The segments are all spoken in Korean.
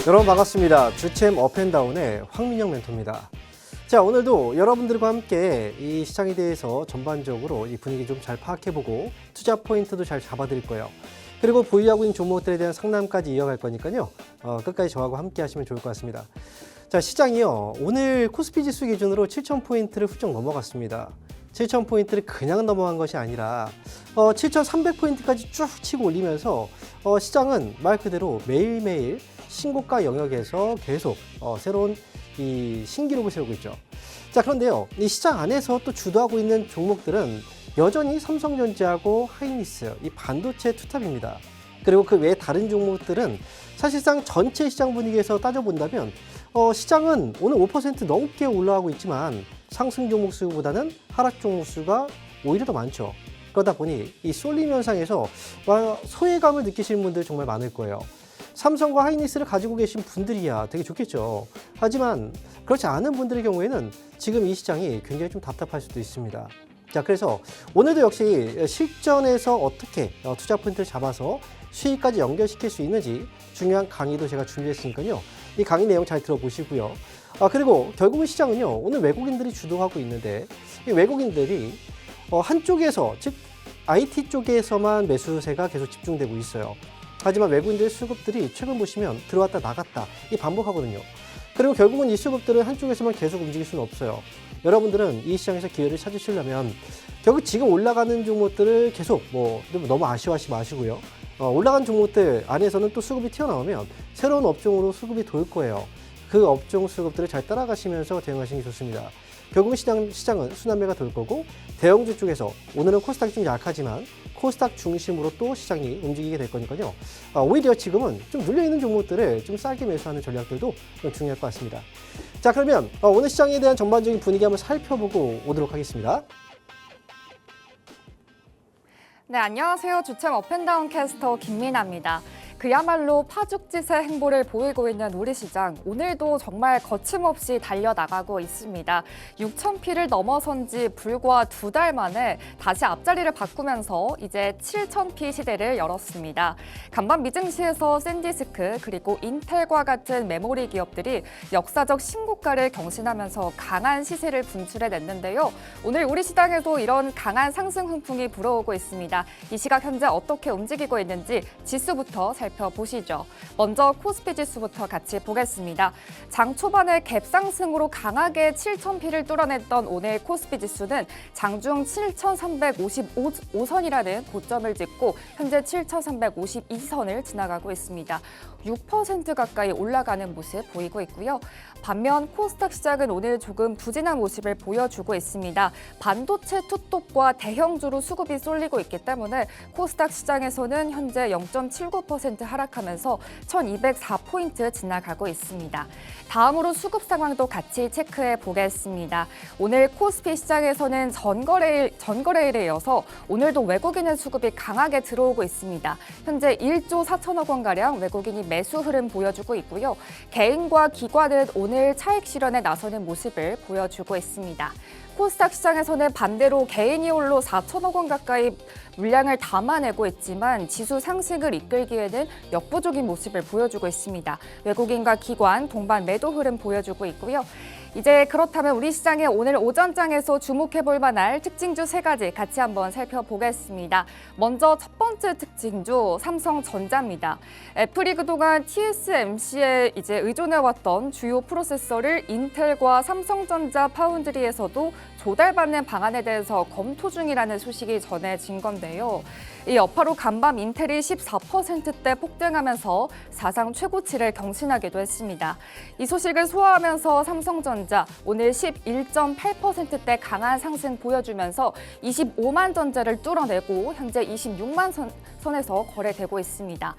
여러분 반갑습니다. 주챔 업앤다운의 황민영 멘토입니다. 자, 오늘도 여러분들과 함께 이 시장에 대해서 전반적으로 이 분위기 좀 잘 파악해보고 투자 포인트도 잘 잡아드릴 거예요. 그리고 보유하고 있는 종목들에 대한 상담까지 이어갈 거니까요. 끝까지 저하고 함께 하시면 좋을 것 같습니다. 자, 시장이요. 오늘 코스피 지수 기준으로 7,000포인트를 훌쩍 넘어갔습니다. 7,000포인트를 그냥 넘어간 것이 아니라 7,300포인트까지 쭉 치고 올리면서 시장은 말 그대로 매일매일 신고가 영역에서 계속 새로운 이 신기록을 세우고 있죠. 자, 그런데요, 이 시장 안에서 또 주도하고 있는 종목들은 여전히 삼성전자하고 하이닉스, 이 반도체 투탑입니다. 그리고 그 외 다른 종목들은 사실상 전체 시장 분위기에서 따져본다면 시장은 오늘 5% 넘게 올라가고 있지만 상승 종목 수보다는 하락 종목 수가 오히려 더 많죠. 그러다 보니 이 쏠림 현상에서 소외감을 느끼시는 분들 정말 많을 거예요. 삼성과 하이닉스를 가지고 계신 분들이야 되게 좋겠죠. 하지만 그렇지 않은 분들의 경우에는 지금 이 시장이 굉장히 좀 답답할 수도 있습니다. 자, 그래서 오늘도 역시 실전에서 어떻게 투자 포인트를 잡아서 수익까지 연결시킬 수 있는지 중요한 강의도 제가 준비했으니까요. 이 강의 내용 잘 들어보시고요. 그리고 결국은 시장은요, 오늘 외국인들이 주도하고 있는데 이 외국인들이 한쪽에서, 즉 IT 쪽에서만 매수세가 계속 집중되고 있어요. 하지만 외국인들의 수급들이 최근 보시면 들어왔다 나갔다 이 반복하거든요. 그리고 결국은 이 수급들은 한쪽에서만 계속 움직일 수는 없어요. 여러분들은 이 시장에서 기회를 찾으시려면 결국 지금 올라가는 종목들을 계속 너무 아쉬워하지 마시고요. 올라간 종목들 안에서는 또 수급이 튀어나오면 새로운 업종으로 수급이 돌 거예요. 그 업종 수급들을 잘 따라가시면서 대응하시는 게 좋습니다. 결국은 시장은 순환매가 돌 거고, 대형주 쪽에서 오늘은 코스닥이 좀 약하지만 코스닥 중심으로 또 시장이 움직이게 될 거니까요. 오히려 지금은 좀 눌려있는 종목들을 좀 싸게 매수하는 전략들도 좀 중요할 것 같습니다. 자, 그러면 오늘 시장에 대한 전반적인 분위기 한번 살펴보고 오도록 하겠습니다. 네, 안녕하세요. 주챔 업앤다운 캐스터 김민아입니다. 그야말로 파죽지세 행보를 보이고 있는 우리 시장, 오늘도 정말 거침없이 달려나가고 있습니다. 6,000피를 넘어선 지 불과 2달 만에 다시 앞자리를 바꾸면서 이제 7,000피 시대를 열었습니다. 간밤 미증시에서 샌디스크 그리고 인텔과 같은 메모리 기업들이 역사적 신고가를 경신하면서 강한 시세를 분출해냈는데요. 오늘 우리 시장에도 이런 강한 상승 훈풍이 불어오고 있습니다. 이 시각 현재 어떻게 움직이고 있는지 지수부터 살펴보시죠. 먼저 코스피 지수부터 같이 보겠습니다. 장 초반에 갭상승으로 강하게 7,000피를 뚫어냈던 오늘 코스피 지수는 장중 7,355선이라는 고점을 찍고 현재 7,352선을 지나가고 있습니다. 6% 가까이 올라가는 모습 보이고 있고요. 반면 코스닥 시장은 오늘 조금 부진한 모습을 보여주고 있습니다. 반도체 투톱과 대형주로 수급이 쏠리고 있기 때문에 코스닥 시장에서는 현재 0.79% 하락하면서 1,204포인트 지나가고 있습니다. 다음으로 수급 상황도 같이 체크해 보겠습니다. 오늘 코스피 시장에서는 전거래일에 이어서 오늘도 외국인의 수급이 강하게 들어오고 있습니다. 현재 1조 4천억 원가량 외국인이 매수 흐름 보여주고 있고요. 개인과 기관은 오늘 차익 실현에 나서는 모습을 보여주고 있습니다. 코스닥 시장에서는 반대로 개인이 홀로 4천억 원 가까이 물량을 담아내고 있지만 지수 상승을 이끌기에는 역부족인 모습을 보여주고 있습니다. 외국인과 기관 동반 매도 흐름 보여주고 있고요. 이제 그렇다면 우리 시장의 오늘 오전장에서 주목해볼 만할 특징주 3가지 같이 한번 살펴보겠습니다. 먼저 첫 번째 특징주 삼성전자입니다. 애플이 그동안 TSMC에 이제 의존해왔던 주요 프로세서를 인텔과 삼성전자 파운드리에서도 조달받는 방안에 대해서 검토 중이라는 소식이 전해진 건데요. 이 여파로 간밤 인텔이 14%대 폭등하면서 사상 최고치를 경신하기도 했습니다. 이 소식을 소화하면서 삼성전자 오늘 11.8%대 강한 상승 보여주면서 25만 전자를 뚫어내고 현재 26만 선에서 거래되고 있습니다.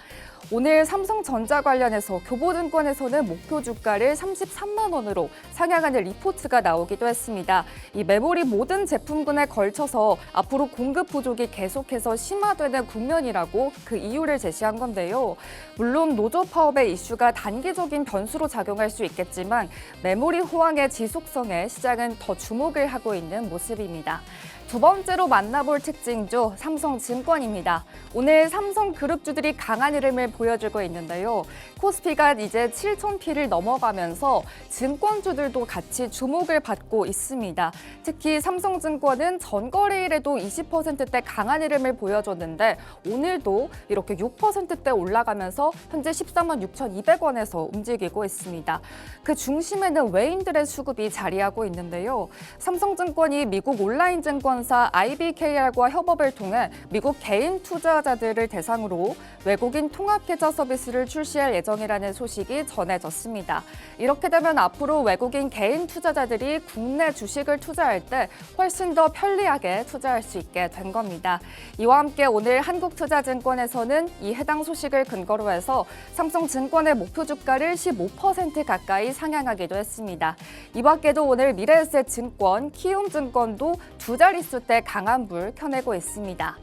오늘 삼성전자 관련해서 교보증권에서는 목표 주가를 33만 원으로 상향하는 리포트가 나오기도 했습니다. 이 메모리 모든 제품군에 걸쳐서 앞으로 공급 부족이 계속해서 심화되는 국면이라고 그 이유를 제시한 건데요. 물론 노조 파업의 이슈가 단기적인 변수로 작용할 수 있겠지만 메모리 호황의 지속성에 시장은 더 주목을 하고 있는 모습입니다. 두 번째로 만나볼 특징주 삼성증권입니다. 오늘 삼성그룹주들이 강한 흐름을 보여주고 있는데요. 코스피가 이제 7,000P를 넘어가면서 증권주들도 같이 주목을 받고 있습니다. 특히 삼성증권은 전거래일에도 20%대 강한 흐름을 보여줬는데 오늘도 이렇게 6%대 올라가면서 현재 14만 6,200원에서 움직이고 있습니다. 그 중심에는 외인들의 수급이 자리하고 있는데요. 삼성증권이 미국 온라인 증권사 IBKR과 협업을 통해 미국 개인 투자자들을 대상으로 외국인 통합계좌 서비스를 출시할 예정이라는 소식이 전해졌습니다. 이렇게 되면 앞으로 외국인 개인 투자자들이 국내 주식을 투자할 때 훨씬 더 편리하게 투자할 수 있게 된 겁니다. 이와 함께 오늘 한국투자증권에서는 이 해당 소식을 근거로 해서 삼성증권의 목표 주가를 15% 가까이 상향하기도 했습니다. 이 밖에도 오늘 미래에셋증권, 키움증권도 두 자릿수대 강한 불 켜내고 있습니다.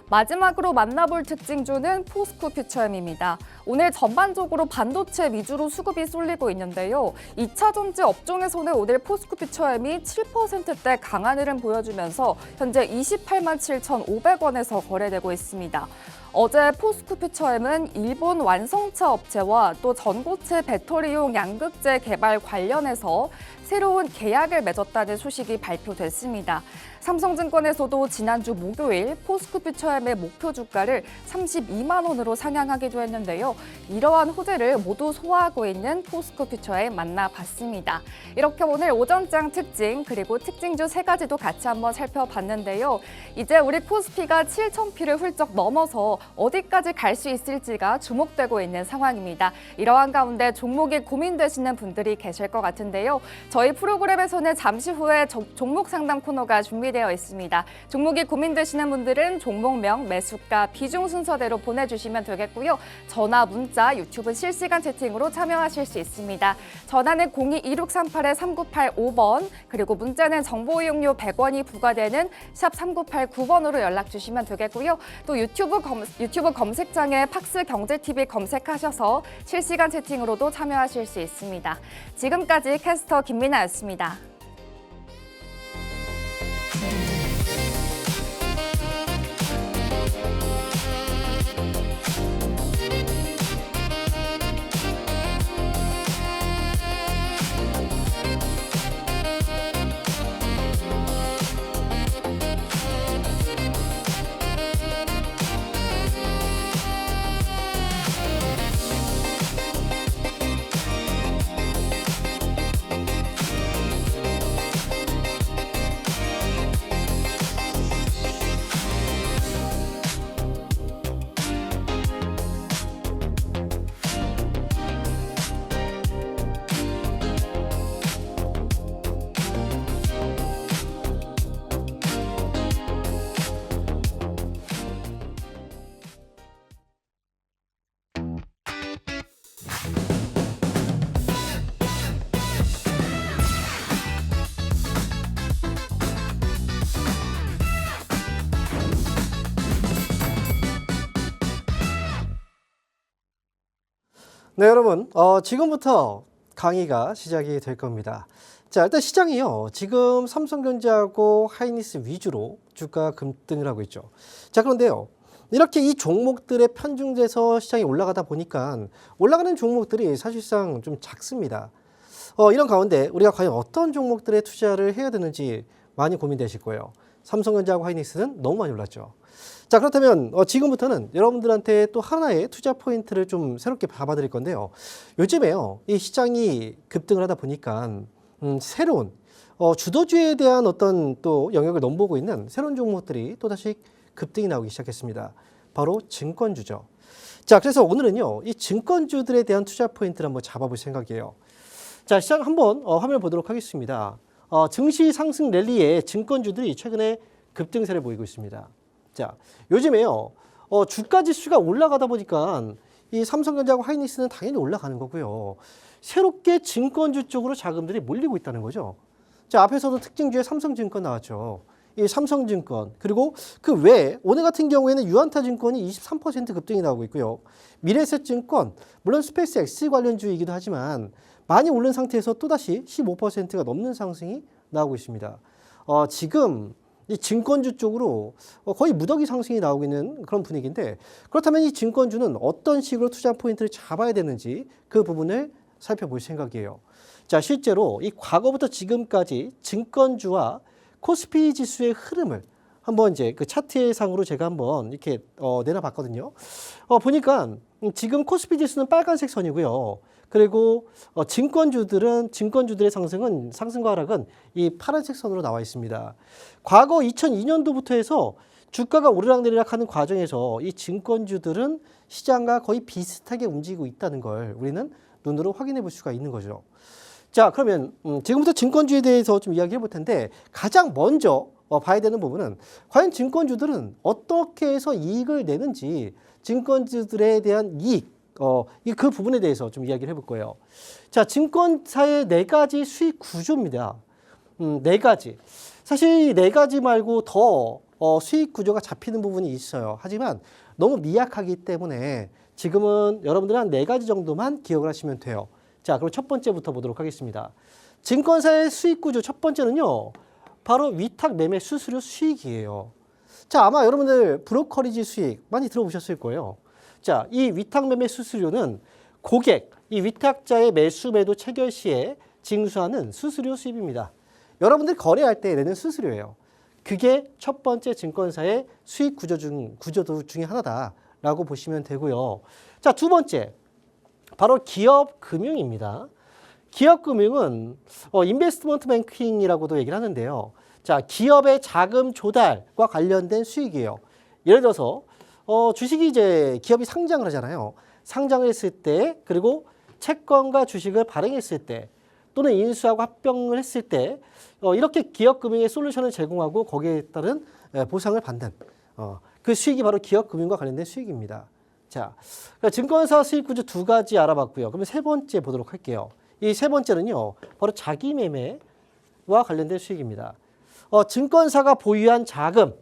마지막으로 만나볼 특징주는 포스코 퓨처엠입니다. 오늘 전반적으로 반도체 위주로 수급이 쏠리고 있는데요. 2차 전지 업종에서는 오늘 포스코 퓨처엠이 7%대 강한 흐름 보여주면서 현재 28만 7,500원에서 거래되고 있습니다. 어제 포스코 퓨처엠은 일본 완성차 업체와 또 전고체 배터리용 양극재 개발 관련해서 새로운 계약을 맺었다는 소식이 발표됐습니다. 삼성증권에서도 지난주 목요일 포스코 퓨처엠의 목표 주가를 32만 원으로 상향하기도 했는데요. 이러한 호재를 모두 소화하고 있는 포스코 퓨처엠 만나봤습니다. 이렇게 오늘 오전장 특징 그리고 특징주 세 가지도 같이 한번 살펴봤는데요. 이제 우리 코스피가 7,000P를 훌쩍 넘어서 어디까지 갈 수 있을지가 주목되고 있는 상황입니다. 이러한 가운데 종목이 고민되시는 분들이 계실 것 같은데요. 저희 프로그램에서는 잠시 후에 종목 상담 코너가 준비되어 있습니다. 종목이 고민되시는 분들은 종목명, 매수가, 비중 순서대로 보내주시면 되겠고요. 전화, 문자, 유튜브 실시간 채팅으로 참여하실 수 있습니다. 전화는 02-2638-3985번 그리고 문자는 정보 이용료 100원이 부과되는 샵 3989번으로 연락 주시면 되겠고요. 또 유튜브 검색창에 팍스 경제TV 검색하셔서 실시간 채팅으로도 참여하실 수 있습니다. 지금까지 캐스터 김민아였습니다. 네, 여러분, 지금부터 강의가 시작이 될 겁니다. 자, 일단 시장이요. 지금 삼성전자하고 하이닉스 위주로 주가 급등을 하고 있죠. 자, 그런데요. 이렇게 이 종목들에 편중돼서 시장이 올라가다 보니까 올라가는 종목들이 사실상 좀 작습니다. 이런 가운데 우리가 과연 어떤 종목들에 투자를 해야 되는지 많이 고민되실 거예요. 삼성전자하고 하이닉스는 너무 많이 올랐죠. 자, 그렇다면 지금부터는 여러분들한테 또 하나의 투자 포인트를 좀 새롭게 잡아드릴 건데요. 요즘에요, 이 시장이 급등을 하다 보니까 새로운 주도주에 대한 어떤 또 영역을 넘보고 있는 새로운 종목들이 또다시 급등이 나오기 시작했습니다. 바로 증권주죠. 자, 그래서 오늘은요, 이 증권주들에 대한 투자 포인트를 한번 잡아볼 생각이에요. 자, 시장 한번 화면을 보도록 하겠습니다. 증시 상승 랠리에 증권주들이 최근에 급등세를 보이고 있습니다. 자, 요즘에요, 주가 지수가 올라가다 보니까 이 삼성전자하고 하이닉스는 당연히 올라가는 거고요. 새롭게 증권주 쪽으로 자금들이 몰리고 있다는 거죠. 자, 앞에서도 특징주에 삼성증권 나왔죠. 이 삼성증권, 그리고 그 외에 오늘 같은 경우에는 유안타증권이 23% 급등이 나오고 있고요. 미래에셋증권, 물론 스페이스X 관련주이기도 하지만 많이 오른 상태에서 또다시 15%가 넘는 상승이 나오고 있습니다. 지금 이 증권주 쪽으로 거의 무더기 상승이 나오고 있는 그런 분위기인데 그렇다면 이 증권주는 어떤 식으로 투자 포인트를 잡아야 되는지 그 부분을 살펴볼 생각이에요. 자, 실제로 이 과거부터 지금까지 증권주와 코스피 지수의 흐름을 한번 이제 그 차트 상으로 제가 한번 이렇게 내려봤거든요. 보니까 지금 코스피 지수는 빨간색 선이고요. 그리고 증권주들의 상승과 하락은 이 파란색 선으로 나와 있습니다. 과거 2002년도부터 해서 주가가 오르락내리락 하는 과정에서 이 증권주들은 시장과 거의 비슷하게 움직이고 있다는 걸 우리는 눈으로 확인해 볼 수가 있는 거죠. 자, 그러면 지금부터 증권주에 대해서 좀 이야기해 볼 텐데 가장 먼저 봐야 되는 부분은 과연 증권주들은 어떻게 해서 이익을 내는지 증권주들에 대한 이익 그 부분에 대해서 좀 이야기를 해볼 거예요. 자, 증권사의 4가지 수익 구조입니다. 4가지. 사실 이 4가지 말고 더 수익 구조가 잡히는 부분이 있어요. 하지만 너무 미약하기 때문에 지금은 여러분들은 한 4가지 정도만 기억을 하시면 돼요. 자, 그럼 첫 번째부터 보도록 하겠습니다. 증권사의 수익 구조 첫 번째는요. 바로 위탁 매매 수수료 수익이에요. 자, 아마 여러분들 브로커리지 수익 많이 들어보셨을 거예요. 자, 이 위탁 매매 수수료는 고객, 이 위탁자의 매수 매도 체결 시에 징수하는 수수료 수입입니다. 여러분들 거래할 때 내는 수수료예요. 그게 첫 번째 증권사의 수익 구조도 중에 하나다라고 보시면 되고요. 자, 두 번째, 바로 기업 금융입니다. 기업 금융은 인베스트먼트 뱅킹이라고도 얘기를 하는데요. 자, 기업의 자금 조달과 관련된 수익이에요. 예를 들어서 주식이 이제 기업이 상장을 하잖아요. 상장을 했을 때 그리고 채권과 주식을 발행했을 때 또는 인수하고 합병을 했을 때 이렇게 기업금융의 솔루션을 제공하고 거기에 따른 보상을 받는 그 수익이 바로 기업금융과 관련된 수익입니다. 자, 그러니까 증권사 수익 구조 2가지 알아봤고요. 그러면 세 번째 보도록 할게요. 이 세 번째는요, 바로 자기 매매와 관련된 수익입니다. 증권사가 보유한 자금,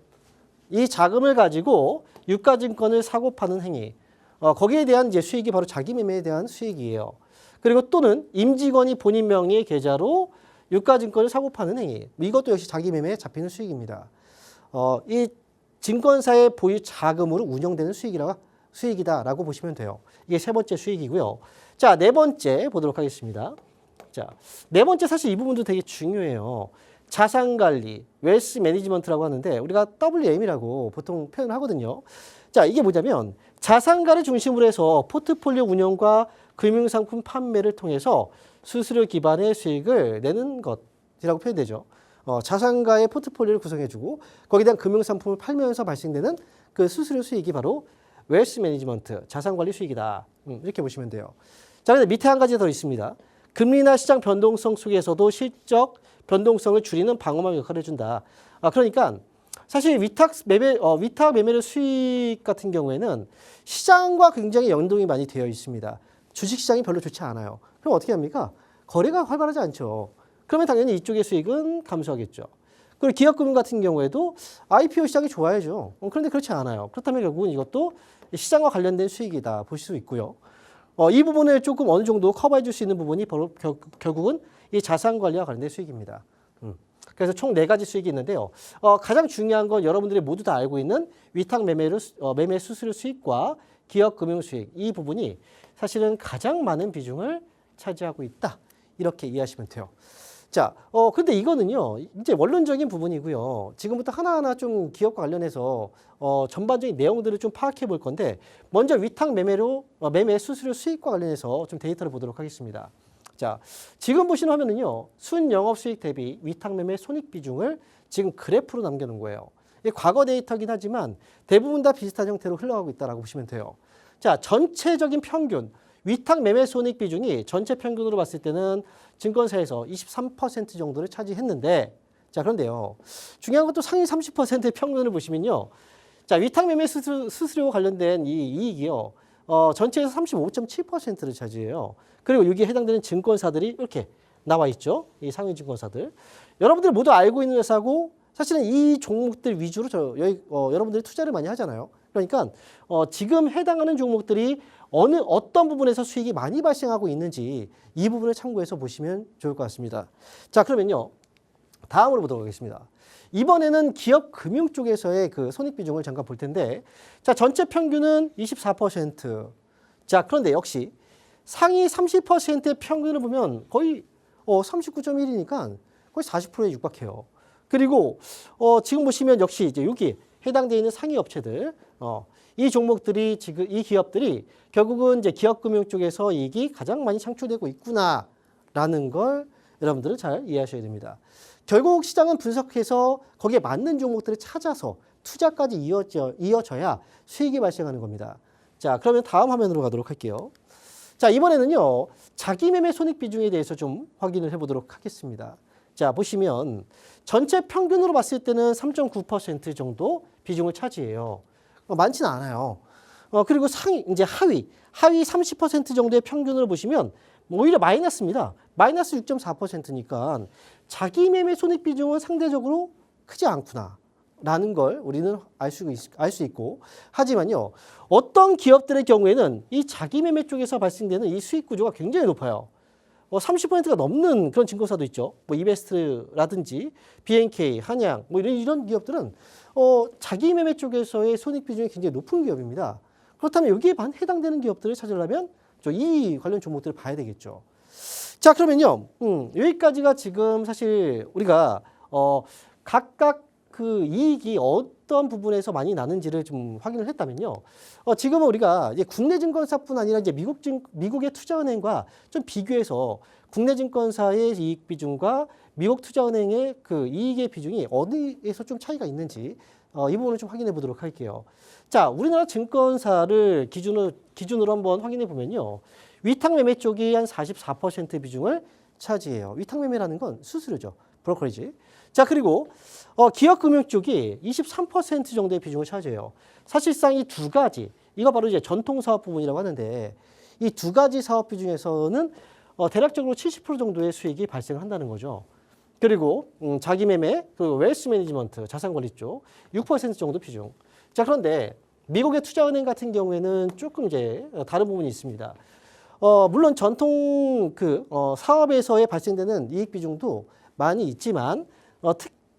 이 자금을 가지고 유가증권을 사고 파는 행위, 거기에 대한 이제 수익이 바로 자기 매매에 대한 수익이에요. 그리고 또는 임직원이 본인 명의의 계좌로 유가증권을 사고 파는 행위, 이것도 역시 자기 매매에 잡히는 수익입니다. 이 증권사의 보유 자금으로 운영되는 수익이다라고 보시면 돼요. 이게 세 번째 수익이고요. 자, 네 번째 보도록 하겠습니다. 자, 네 번째 사실 이 부분도 되게 중요해요. 자산관리, 웰스 매니지먼트라고 하는데 우리가 WM이라고 보통 표현을 하거든요. 자, 이게 뭐냐면 자산가를 중심으로 해서 포트폴리오 운영과 금융상품 판매를 통해서 수수료 기반의 수익을 내는 것이라고 표현되죠. 자산가의 포트폴리오를 구성해주고 거기에 대한 금융상품을 팔면서 발생되는 그 수수료 수익이 바로 웰스 매니지먼트, 자산관리 수익이다. 이렇게 보시면 돼요. 자, 그런데 밑에 한 가지 더 있습니다. 금리나 시장 변동성 속에서도 실적 변동성을 줄이는 방어막 역할을 해준다. 그러니까 사실 위탁 매매의 수익 같은 경우에는 시장과 굉장히 연동이 많이 되어 있습니다. 주식시장이 별로 좋지 않아요. 그럼 어떻게 합니까? 거래가 활발하지 않죠. 그러면 당연히 이쪽의 수익은 감소하겠죠. 그리고 기업금융 같은 경우에도 IPO 시장이 좋아야죠. 그런데 그렇지 않아요. 그렇다면 결국은 이것도 시장과 관련된 수익이다 보실 수 있고요. 이 부분을 조금 어느 정도 커버해 줄 수 있는 부분이 바로 결국은 이 자산 관리와 관련된 수익입니다. 그래서 총 4가지 수익이 있는데요. 가장 중요한 건 여러분들이 모두 다 알고 있는 위탁 매매 수수료 수익과 기업 금융 수익, 이 부분이 사실은 가장 많은 비중을 차지하고 있다. 이렇게 이해하시면 돼요. 자, 근데 이거는요, 이제 원론적인 부분이고요. 지금부터 하나하나 좀 기업과 관련해서 전반적인 내용들을 좀 파악해 볼 건데, 먼저 위탁 매매 수수료 수익과 관련해서 좀 데이터를 보도록 하겠습니다. 자, 지금 보시는 화면은요, 순영업 수익 대비 위탁 매매 손익 비중을 지금 그래프로 남겨놓은 거예요. 이게 과거 데이터긴 하지만 대부분 다 비슷한 형태로 흘러가고 있다고 보시면 돼요. 자, 전체적인 평균, 위탁 매매 손익 비중이 전체 평균으로 봤을 때는 증권사에서 23% 정도를 차지했는데, 자, 그런데요, 중요한 것도 상위 30%의 평균을 보시면요, 자, 위탁 매매 수수료와 관련된 이 이익이요, 전체에서 35.7%를 차지해요. 그리고 여기에 해당되는 증권사들이 이렇게 나와 있죠. 이 상위 증권사들. 여러분들 모두 알고 있는 회사고, 사실은 이 종목들 위주로 여러분들이 투자를 많이 하잖아요. 그러니까 지금 해당하는 종목들이 어떤 부분에서 수익이 많이 발생하고 있는지 이 부분을 참고해서 보시면 좋을 것 같습니다. 자, 그러면요, 다음으로 보도록 하겠습니다. 이번에는 기업 금융 쪽에서의 그 손익 비중을 잠깐 볼 텐데, 자, 전체 평균은 24%. 자, 그런데 역시 상위 30%의 평균을 보면 거의 39.1이니까 거의 40%에 육박해요. 그리고 지금 보시면 역시 이제 여기 해당되어 있는 상위 업체들, 이 종목들이 지금 이 기업들이 결국은 이제 기업 금융 쪽에서 이익이 가장 많이 창출되고 있구나라는 걸 여러분들은 잘 이해하셔야 됩니다. 결국 시장은 분석해서 거기에 맞는 종목들을 찾아서 투자까지 이어져야 수익이 발생하는 겁니다. 자, 그러면 다음 화면으로 가도록 할게요. 자, 이번에는요, 자기 매매 손익 비중에 대해서 좀 확인을 해보도록 하겠습니다. 자, 보시면 전체 평균으로 봤을 때는 3.9% 정도 비중을 차지해요. 많지는 않아요. 그리고 이제 하위 30% 정도의 평균을 보시면 오히려 마이너스입니다. 마이너스 6.4%니까 자기 매매 손익 비중은 상대적으로 크지 않구나 라는 걸 우리는 알 수 있고, 하지만요, 어떤 기업들의 경우에는 이 자기 매매 쪽에서 발생되는 이 수익 구조가 굉장히 높아요. 30%가 넘는 그런 증권사도 있죠. 뭐 이베스트라든지 BNK, 한양 뭐 이런 기업들은 자기 매매 쪽에서의 손익 비중이 굉장히 높은 기업입니다. 그렇다면 여기에 해당되는 기업들을 찾으려면 이 관련 종목들을 봐야 되겠죠. 자, 그러면요, 여기까지가 지금 사실 우리가 각각 그 이익이 어떤 부분에서 많이 나는지를 좀 확인을 했다면요. 지금은 우리가 이제 국내 증권사뿐 아니라 이제 미국의 투자은행과 좀 비교해서 국내 증권사의 이익 비중과 미국 투자은행의 그 이익의 비중이 어디에서 좀 차이가 있는지 이 부분을 좀 확인해 보도록 할게요. 자, 우리나라 증권사를 기준으로 한번 확인해 보면요. 위탁 매매 쪽이 한 44% 비중을 차지해요. 위탁 매매라는 건 수수료죠. 브로커리지. 자, 그리고 기업 금융 쪽이 23% 정도의 비중을 차지해요. 사실상 이 두 가지, 이거 바로 이제 전통 사업 부분이라고 하는데, 이 두 가지 사업 비중에서는 대략적으로 70% 정도의 수익이 발생한다는 거죠. 그리고 자기 매매, 그리고 웰스 매니지먼트, 자산 관리 쪽 6% 정도 비중. 자, 그런데 미국의 투자은행 같은 경우에는 조금 이제 다른 부분이 있습니다. 물론 전통 사업에서의 발생되는 이익 비중도 많이 있지만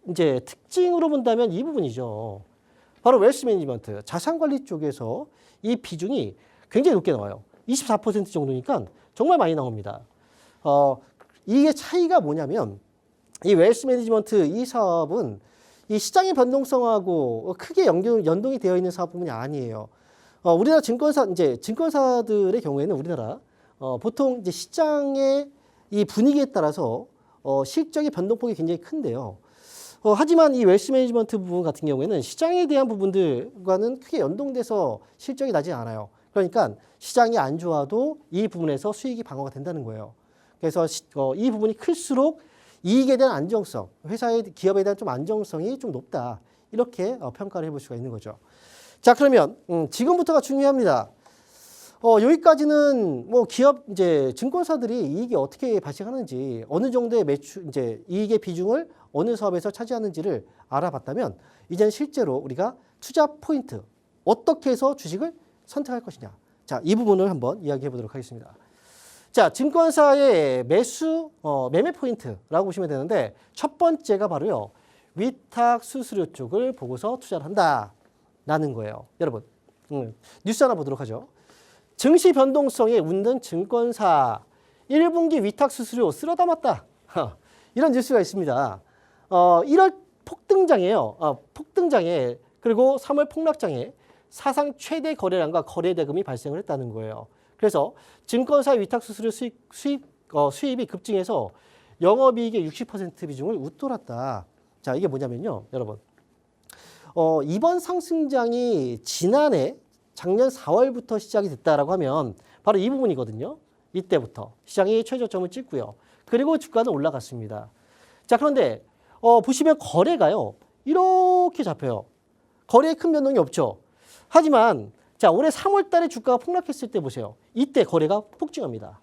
이제 특징으로 본다면 이 부분이죠. 바로 웰스 매니지먼트, 자산 관리 쪽에서 이 비중이 굉장히 높게 나와요. 24% 정도니까 정말 많이 나옵니다. 이게 차이가 뭐냐면 이 웰스 매니지먼트 이 사업은 이 시장의 변동성하고 크게 연동이 되어 있는 사업 부분이 아니에요. 우리나라 증권사들의 경우에는 우리나라 보통 이제 시장의 이 분위기에 따라서 실적의 변동폭이 굉장히 큰데요. 하지만 이 웰스 매니지먼트 부분 같은 경우에는 시장에 대한 부분들과는 크게 연동돼서 실적이 나지 않아요. 그러니까 시장이 안 좋아도 이 부분에서 수익이 방어가 된다는 거예요. 그래서 이 부분이 클수록 이익에 대한 안정성, 기업에 대한 좀 안정성이 좀 높다. 이렇게 평가를 해볼 수가 있는 거죠. 자, 그러면 지금부터가 중요합니다. 여기까지는 뭐 기업 이제 증권사들이 이익이 어떻게 발생하는지, 어느 정도의 이제 이익의 비중을 어느 사업에서 차지하는지를 알아봤다면, 이제는 실제로 우리가 투자 포인트, 어떻게 해서 주식을 선택할 것이냐. 자, 이 부분을 한번 이야기해 보도록 하겠습니다. 자, 증권사의 매매 포인트라고 보시면 되는데, 첫 번째가 바로요, 위탁 수수료 쪽을 보고서 투자를 한다라는 거예요. 여러분, 뉴스 하나 보도록 하죠. 증시 변동성에 웃는 증권사 1분기 위탁 수수료 쓸어 담았다. 이런 뉴스가 있습니다. 1월 폭등장에요. 폭등장에, 그리고 3월 폭락장에 사상 최대 거래량과 거래 대금이 발생을 했다는 거예요. 그래서 증권사 위탁 수수료 수입이 급증해서 영업이익의 60% 비중을 웃돌았다. 자, 이게 뭐냐면요, 여러분. 이번 상승장이 작년 4월부터 시작이 됐다라고 하면 바로 이 부분이거든요. 이때부터 시장이 최저점을 찍고요. 그리고 주가는 올라갔습니다. 자, 그런데 보시면 거래가요, 이렇게 잡혀요. 거래에 큰 변동이 없죠. 하지만 자, 올해 3월 달에 주가가 폭락했을 때 보세요. 이때 거래가 폭증합니다.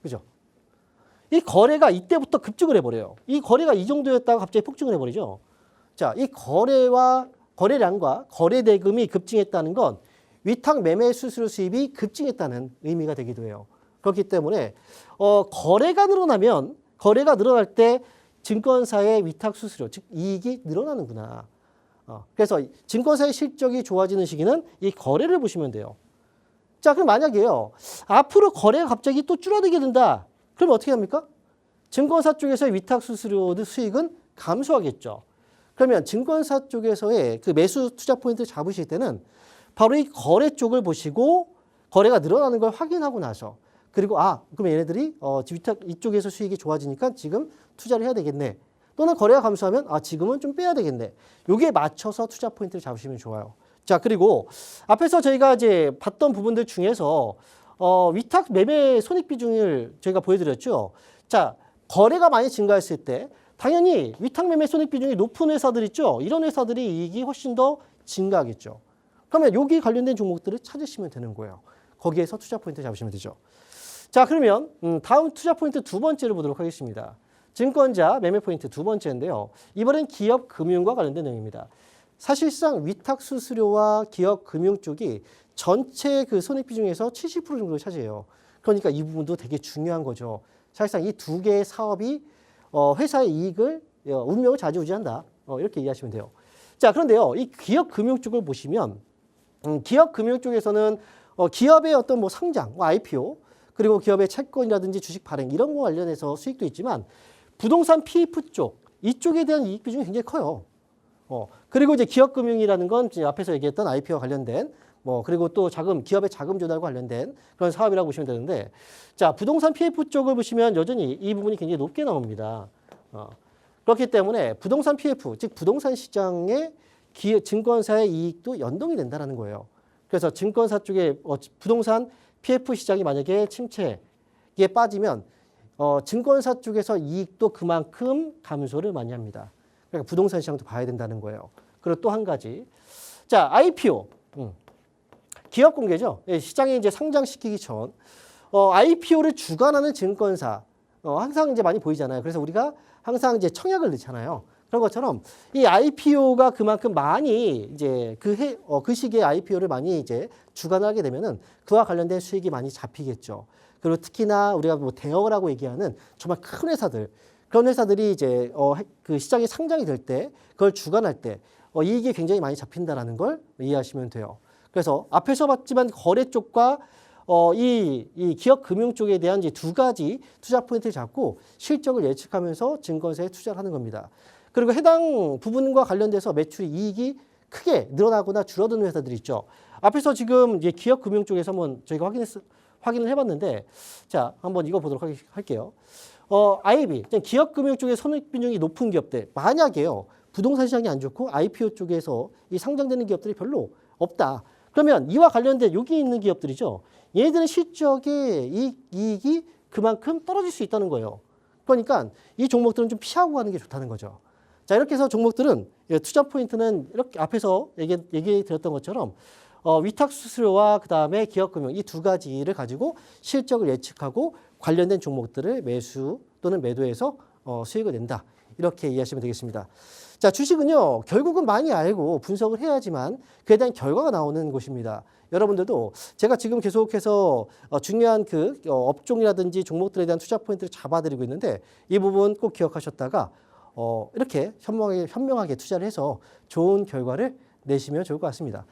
그죠? 이 거래가 이때부터 급증을 해버려요. 이 거래가 이 정도였다가 갑자기 폭증을 해버리죠. 자, 이 거래량과 거래 대금이 급증했다는 건 위탁 매매 수수료 수입이 급증했다는 의미가 되기도 해요. 그렇기 때문에 거래가 늘어날 때 증권사의 위탁 수수료, 즉 이익이 늘어나는구나. 그래서 증권사의 실적이 좋아지는 시기는 이 거래를 보시면 돼요. 자, 그럼 만약에요. 앞으로 거래가 갑자기 또 줄어들게 된다. 그럼 어떻게 합니까? 증권사 쪽에서의 위탁 수수료 수익은 감소하겠죠. 그러면 증권사 쪽에서의 그 매수 투자 포인트 잡으실 때는 바로 이 거래 쪽을 보시고 거래가 늘어나는 걸 확인하고 나서 그리고 그럼 얘네들이 위탁 이쪽에서 수익이 좋아지니까 지금 투자를 해야 되겠네. 또는 거래가 감소하면 지금은 좀 빼야 되겠네. 여기에 맞춰서 투자 포인트를 잡으시면 좋아요. 자, 그리고 앞에서 저희가 이제 봤던 부분들 중에서 위탁 매매 손익 비중을 저희가 보여드렸죠. 자, 거래가 많이 증가했을 때 당연히 위탁 매매 손익 비중이 높은 회사들 있죠. 이런 회사들이 이익이 훨씬 더 증가하겠죠. 그러면 여기 관련된 종목들을 찾으시면 되는 거예요. 거기에서 투자 포인트 잡으시면 되죠. 자, 그러면 다음 투자 포인트 두 번째를 보도록 하겠습니다. 증권자 매매 포인트 두 번째인데요. 이번엔 기업 금융과 관련된 내용입니다. 사실상 위탁 수수료와 기업 금융 쪽이 전체 그 손익 비중에서 70% 정도를 차지해요. 그러니까 이 부분도 되게 중요한 거죠. 사실상 이 두 개의 사업이 회사의 이익을 운명을 좌지우지한다. 이렇게 이해하시면 돼요. 자, 그런데요. 이 기업 금융 쪽을 보시면 기업 금융 쪽에서는 기업의 어떤 뭐 상장, IPO, 그리고 기업의 채권이라든지 주식 발행 이런 거 관련해서 수익도 있지만 부동산 PF 쪽 이쪽에 대한 이익 비중이 굉장히 커요. 그리고 이제 기업 금융이라는 건 이제 앞에서 얘기했던 IPO와 관련된 그리고 또 기업의 자금 조달과 관련된 그런 사업이라고 보시면 되는데 자, 부동산 PF 쪽을 보시면 여전히 이 부분이 굉장히 높게 나옵니다. 그렇기 때문에 부동산 PF, 즉 부동산 시장의 증권사의 이익도 연동이 된다는 거예요. 그래서 증권사 쪽에 부동산 PF 시장이 만약에 침체에 빠지면 증권사 쪽에서 이익도 그만큼 감소를 많이 합니다. 그러니까 부동산 시장도 봐야 된다는 거예요. 그리고 또 한 가지. 자, IPO. 기업 공개죠. 시장에 이제 상장시키기 전 IPO를 주관하는 증권사 항상 이제 많이 보이잖아요. 그래서 우리가 항상 이제 청약을 넣잖아요. 그런 것처럼 이 IPO가 그만큼 많이 이제 그 시기에 IPO를 많이 이제 주관하게 되면은 그와 관련된 수익이 많이 잡히겠죠. 그리고 특히나 우리가 뭐 대형이라고 얘기하는 정말 큰 회사들 그런 회사들이 이제 그 시장에 상장이 될 때 그걸 주관할 때 이익이 굉장히 많이 잡힌다라는 걸 이해하시면 돼요. 그래서 앞에서 봤지만 거래 쪽과 이 기업 금융 쪽에 대한 이제 두 가지 투자 포인트를 잡고 실적을 예측하면서 증권사에 투자를 하는 겁니다. 그리고 해당 부분과 관련돼서 매출 이익이 크게 늘어나거나 줄어드는 회사들이 있죠. 앞에서 지금 이제 기업 금융 쪽에서 한번 저희가 확인을 해봤는데 자, 한번 이거 보도록 할게요. IB, 기업 금융 쪽에 손익 비중이 높은 기업들 만약에요. 부동산 시장이 안 좋고 IPO 쪽에서 이 상장되는 기업들이 별로 없다. 그러면 이와 관련된 여기 있는 기업들이죠. 얘네들은 실적의 이익이 그만큼 떨어질 수 있다는 거예요. 그러니까 이 종목들은 좀 피하고 가는 게 좋다는 거죠. 자, 이렇게 해서 종목들은 투자 포인트는 이렇게 앞에서 얘기 드렸던 것처럼 위탁 수수료와 그다음에 기업금융 이 두 가지를 가지고 실적을 예측하고 관련된 종목들을 매수 또는 매도해서 수익을 낸다. 이렇게 이해하시면 되겠습니다. 자, 주식은요. 결국은 많이 알고 분석을 해야지만 그에 대한 결과가 나오는 곳입니다. 여러분들도 제가 지금 계속해서 중요한 그 업종이라든지 종목들에 대한 투자 포인트를 잡아드리고 있는데 이 부분 꼭 기억하셨다가 이렇게 현명하게 투자를 해서 좋은 결과를 내시면 좋을 것 같습니다.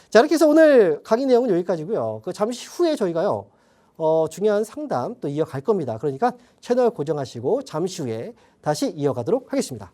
자, 이렇게 해서 오늘 강의 내용은 여기까지고요. 그 잠시 후에 저희가요. 중요한 상담 또 이어갈 겁니다. 그러니까 채널 고정하시고 잠시 후에 다시 이어가도록 하겠습니다.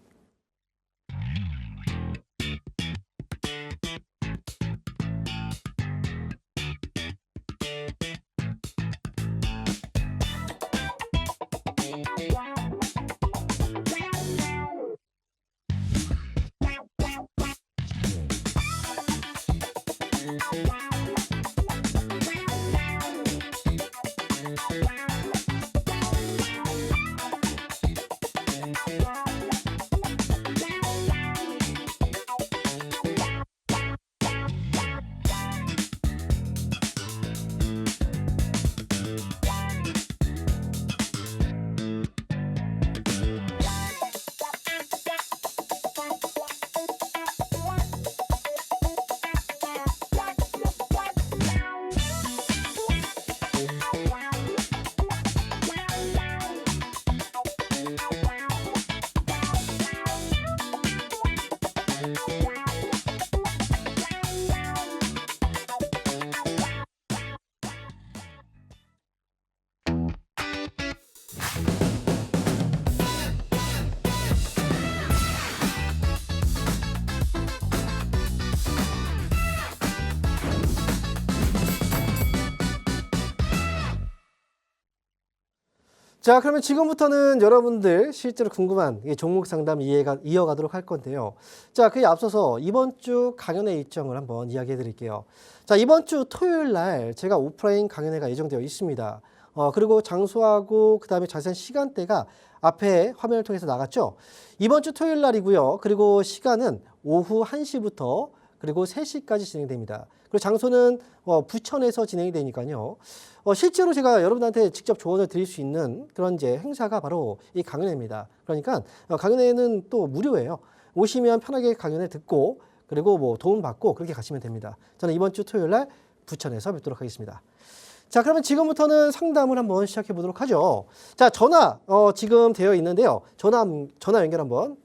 자, 그러면 지금부터는 여러분들 실제로 궁금한 이 종목 상담 이어가도록 할 건데요. 자, 그에 앞서서 이번 주 강연회 일정을 한번 이야기해 드릴게요. 자, 이번 주 토요일 날 제가 오프라인 강연회가 예정되어 있습니다. 그리고 장소하고 그다음에 자세한 시간대가 앞에 화면을 통해서 나갔죠. 이번 주 토요일 날이고요. 그리고 시간은 오후 1시부터 그리고 3시까지 진행됩니다. 그리고 장소는 부천에서 진행이 되니까요. 실제로 제가 여러분한테 직접 조언을 드릴 수 있는 그런 이제 행사가 바로 이 강연회입니다. 그러니까 강연회는 또 무료예요. 오시면 편하게 강연회 듣고 그리고 뭐 도움 받고 그렇게 가시면 됩니다. 저는 이번 주 토요일 날 부천에서 뵙도록 하겠습니다. 자, 그러면 지금부터는 상담을 한번 시작해 보도록 하죠. 자, 전화 지금 되어 있는데요. 전화 연결 한번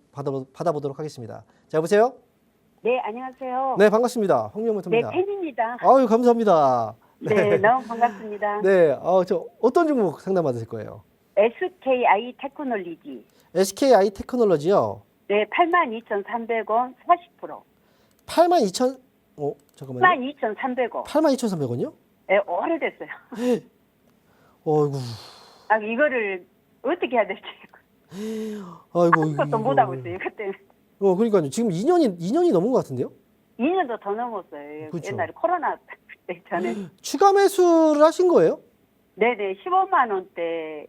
받아보도록 하겠습니다. 자, 여보세요? 네, 안녕하세요. 네, 반갑습니다. 네, 홍명문입니다. 팬입니다. 아유, 감사합니다. 네, 너무 반갑습니다. 네, 저 어떤 종목 상담 받으실 거예요? SKI 테크놀리지. SKI 테크놀로지요. 네, 82,300원 40%. 82,000 잠깐만요. 82,300원. 82,300원이요? 네, 오래됐어요. 어이구. 아, 이거를 어떻게 해야 될지 아이고. 아무것도 못하고 있어요, 그때. 그러니까요. 지금 2년이 넘은 것 같은데요? 2년도 더 넘었어요. 그렇죠. 옛날에 코로나 때 전에. 추가 매수를 하신 거예요? 네네, 15만 원대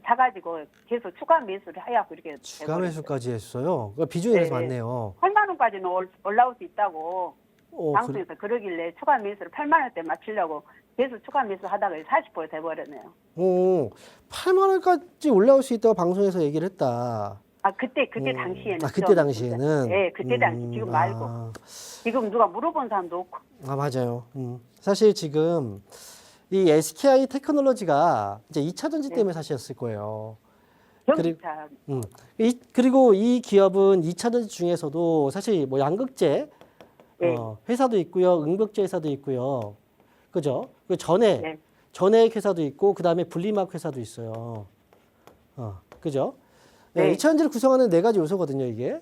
사가지고 계속 추가 매수를 하려고 이렇게. 추가 매수까지 했어요. 그러니까 비중이 그래서 네. 많네요. 8만 원까지는 올라올 수 있다고. 그래. 방송에서 그러길래 추가 매수를 8만 원대 맞추려고 계속 추가 매수 하다가 40% 돼버렸네요. 8만 원까지 올라올 수 있다고 방송에서 얘기를 했다. 아, 그때 당시에는. 그때 당시에는? 네, 그때 당시. 지금 말고. 지금 누가 물어본 사람도 없고. 맞아요. 사실 지금 이 SKI 테크놀로지가 이제 2차 전지 때문에 사셨을 거예요. 경차. 그리고 이 기업은 2차 전지 중에서도 사실 뭐 양극재 네. 회사도 있고요. 응급제 회사도 있고요. 그죠? 그 전해액 회사도 있고 그다음에 분리막 회사도 있어요. 그죠? 네. 2차 전지를 구성하는 4가지 요소거든요, 이게.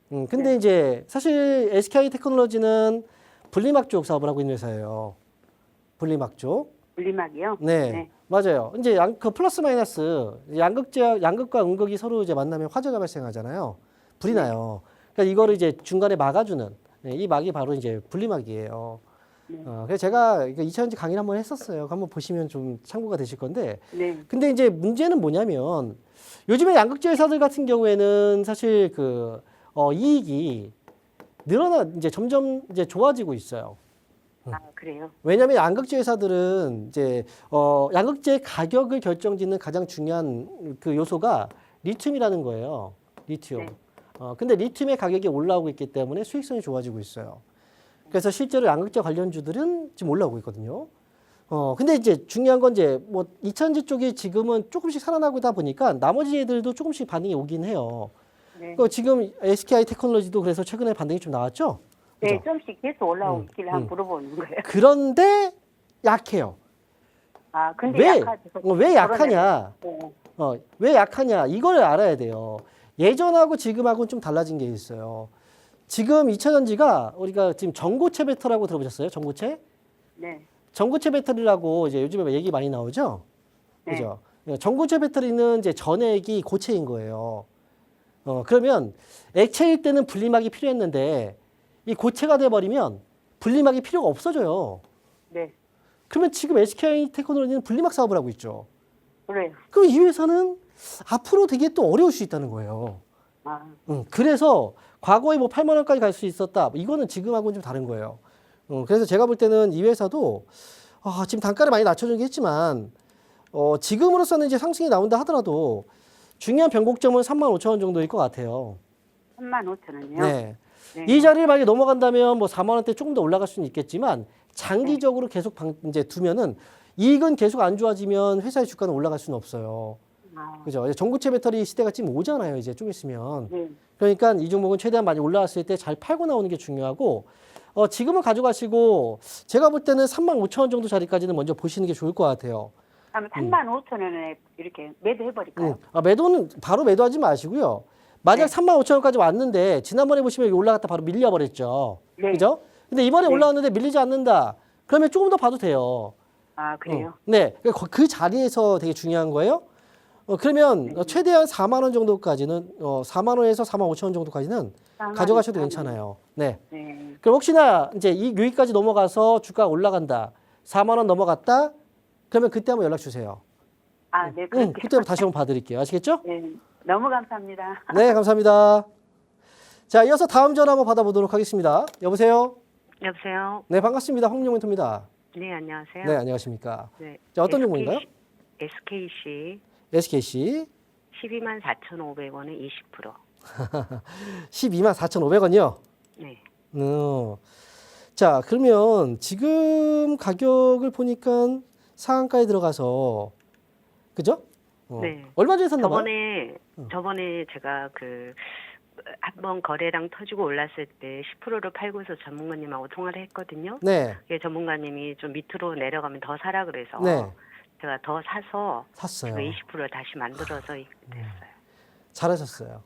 근데 네. 이제 사실 SKI 테크놀로지는 분리막 쪽 사업을 하고 있는 회사예요. 분리막 쪽. 분리막이요? 네. 맞아요. 이제 그 플러스 마이너스 양극과 응극이 서로 이제 만나면 화재가 발생하잖아요. 불이 나요. 그러니까 이거를 이제 중간에 막아주는 이 막이 바로 이제 분리막이에요. 그래서 제가 2차전지 강의를 한번 했었어요. 한번 보시면 좀 참고가 되실 건데. 네. 근데 이제 문제는 뭐냐면 요즘에 양극재 회사들 같은 경우에는 사실 그 이익이 이제 점점 이제 좋아지고 있어요. 아, 그래요? 왜냐하면 양극재 회사들은 이제 양극재 가격을 결정짓는 가장 중요한 그 요소가 리튬이라는 거예요. 리튬. 네. 근데 리튬의 가격이 올라오고 있기 때문에 수익성이 좋아지고 있어요. 그래서 실제로 양극재 관련주들은 지금 올라오고 있거든요. 근데 이제 중요한 건 이제 뭐 2차전지 쪽이 지금은 조금씩 살아나고다 보니까 나머지 애들도 조금씩 반응이 오긴 해요. 네. 지금 SKI 테크놀로지도 그래서 최근에 반등이 좀 나왔죠? 네, 그죠? 좀씩 계속 올라오고 있길래 한번 물어보는 거예요. 그런데 약해요. 아, 근데 왜? 약하죠. 왜 약하냐? 네. 왜 약하냐? 이걸 알아야 돼요. 예전하고 지금하고는 좀 달라진 게 있어요. 지금 2차전지가 우리가 지금 전고체 배터리라고 들어보셨어요? 전고체? 네. 전고체 배터리라고 이제 요즘에 얘기 많이 나오죠? 네. 그죠? 전고체 배터리는 이제 전액이 고체인 거예요. 그러면 액체일 때는 분리막이 필요했는데 이 고체가 돼버리면 분리막이 필요가 없어져요. 네. 그러면 지금 SK 테크놀로지는 분리막 사업을 하고 있죠. 그래요. 그럼 이 회사는 앞으로 되게 또 어려울 수 있다는 거예요. 아, 그래서 과거에 뭐 8만 원까지 갈 수 있었다. 이거는 지금하고는 좀 다른 거예요. 그래서 제가 볼 때는 이 회사도 지금 단가를 많이 낮춰주긴 했지만 지금으로서는 이제 상승이 나온다 하더라도 중요한 변곡점은 35,000원 정도일 것 같아요. 35,000원이요? 네. 네. 이 자리를 만약에 넘어간다면 뭐 4만 원대 조금 더 올라갈 수는 있겠지만 장기적으로 계속 이제 두면은 이익은 계속 안 좋아지면 회사의 주가는 올라갈 수는 없어요. 아, 그죠? 전고체 배터리 시대가 지금 오잖아요. 이제 좀 있으면. 네. 그러니까 이 종목은 최대한 많이 올라왔을 때 잘 팔고 나오는 게 중요하고 지금은 가져가시고 제가 볼 때는 35,000원 정도 자리까지는 먼저 보시는 게 좋을 것 같아요. 그러면 35,000원에 이렇게 매도해버릴까요? 매도는 바로 매도하지 마시고요. 만약 네. 35,000원까지 왔는데 지난번에 보시면 여기 올라갔다 바로 밀려버렸죠. 네. 그죠? 근데 이번에 네. 올라왔는데 밀리지 않는다. 그러면 조금 더 봐도 돼요. 아, 그래요? 네. 그 자리에서 되게 중요한 거예요. 그러면 최대한 4만 원 정도까지는 4만 원에서 4만 5천 원 정도까지는 가져가셔도 괜찮아요. 네. 네. 그럼 혹시나 이제 여기까지 넘어가서 주가가 올라간다. 4만 원 넘어갔다. 그러면 그때 한번 연락 주세요. 아, 네, 그렇게. 그때 다시 한번 봐드릴게요. 아시겠죠? 네, 너무 감사합니다. 네, 감사합니다. 자, 이어서 다음 전화 한번 받아보도록 하겠습니다. 여보세요? 여보세요. 네, 반갑습니다. 황민영 멘토입니다. 네, 안녕하세요. 네, 안녕하십니까. 네. 자, 어떤 종목인가요? SKC SKC 124,500원에 20%. 12만 4,500원이요. 네. 자, 그러면 지금 가격을 보니까 상한가에 들어가서 그죠? 네. 얼마 전에 샀나 봐요? 저번에 제가 한번 거래량 터지고 올랐을 때 10%를 팔고서 전문가님하고 통화를 했거든요. 네. 예, 전문가님이 좀 밑으로 내려가면 더 사라 그래서 네. 제가 더 사서 샀어요. 20%를 다시 만들어서 됐어요. 잘하셨어요.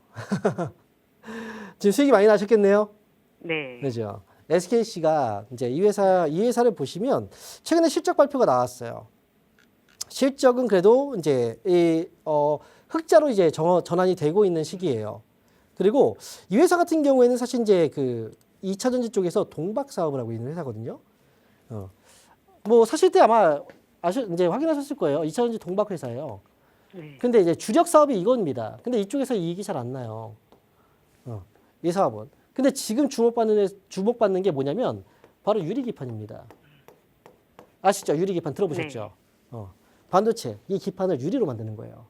지금 수익이 많이 나셨겠네요. 네. 그죠? SKC가 이제 이 회사를 보시면 최근에 실적 발표가 나왔어요. 실적은 그래도 이제 흑자로 이제 전환이 되고 있는 시기예요. 그리고 이 회사 같은 경우에는 사실 이제 그 2차 전지 쪽에서 동박 사업을 하고 있는 회사거든요. 뭐 사실 때 아마 이제 확인하셨을 거예요. 2차 전지 동박 회사예요. 네. 근데 이제 주력 사업이 이겁니다. 근데 이쪽에서 이익이 잘 안 나요. 이 사업은. 근데 지금 주목받는 게 뭐냐면 바로 유리기판입니다. 아시죠? 유리기판 들어보셨죠? 반도체 이 기판을 유리로 만드는 거예요.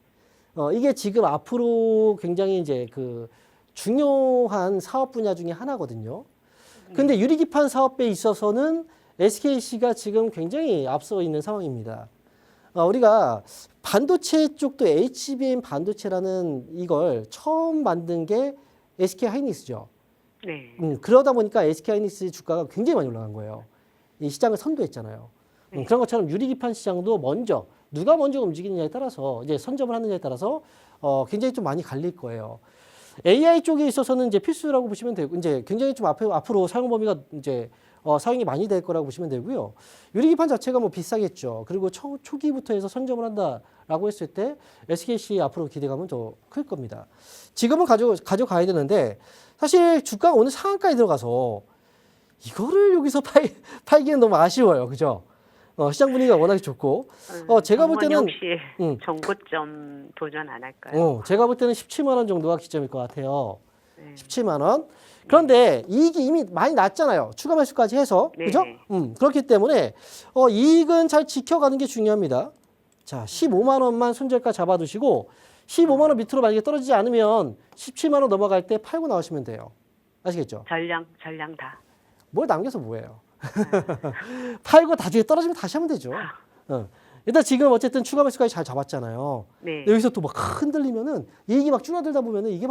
이게 지금 앞으로 굉장히 이제 그 중요한 사업 분야 중에 하나거든요. 근데 유리기판 사업에 있어서는 SKC가 지금 굉장히 앞서 있는 상황입니다. 우리가 반도체 쪽도 HBM 반도체라는 이걸 처음 만든 게 SK 하이닉스죠. 네. 그러다 보니까 SK 하이닉스 주가가 굉장히 많이 올라간 거예요. 이 시장을 선도했잖아요. 그런 것처럼 유리기판 시장도 누가 먼저 움직이느냐에 따라서 이제 선점을 하느냐에 따라서 굉장히 좀 많이 갈릴 거예요. AI 쪽에 있어서는 이제 필수라고 보시면 되고 이제 굉장히 좀 앞으로 사용 범위가 이제 사용이 많이 될 거라고 보시면 되고요. 유리기판 자체가 뭐 비싸겠죠. 그리고 초기부터 해서 선점을 한다라고 했을 때 SKC 앞으로 기대감은 더 클 겁니다. 지금은 가져가야 되는데 사실 주가가 오늘 상한가에 들어가서 이거를 여기서 팔기는 너무 아쉬워요. 그죠? 시장 분위기가 워낙에 좋고 제가 볼 때는 혹시 정고점 도전 안 할까요? 제가 볼 때는 17만 원 정도가 기점일 것 같아요. 네. 17만 원. 그런데 이익이 이미 많이 났잖아요. 추가 매수까지 해서. 네. 그죠? 그렇기 때문에 이익은 잘 지켜가는 게 중요합니다. 자, 15만 원만 손절가 잡아두시고 15만 원 밑으로 만약에 떨어지지 않으면 17만 원 넘어갈 때 팔고 나오시면 돼요. 아시겠죠? 전량 다. 뭘 남겨서 뭐예요? 팔고 나중에 떨어지면 다시 하면 되죠. 일단 지금 어쨌든 추가 매수까지 잘 잡았잖아요. 네. 근데 여기서 또 막 흔들리면은 이익이 막 줄어들다 보면은 이게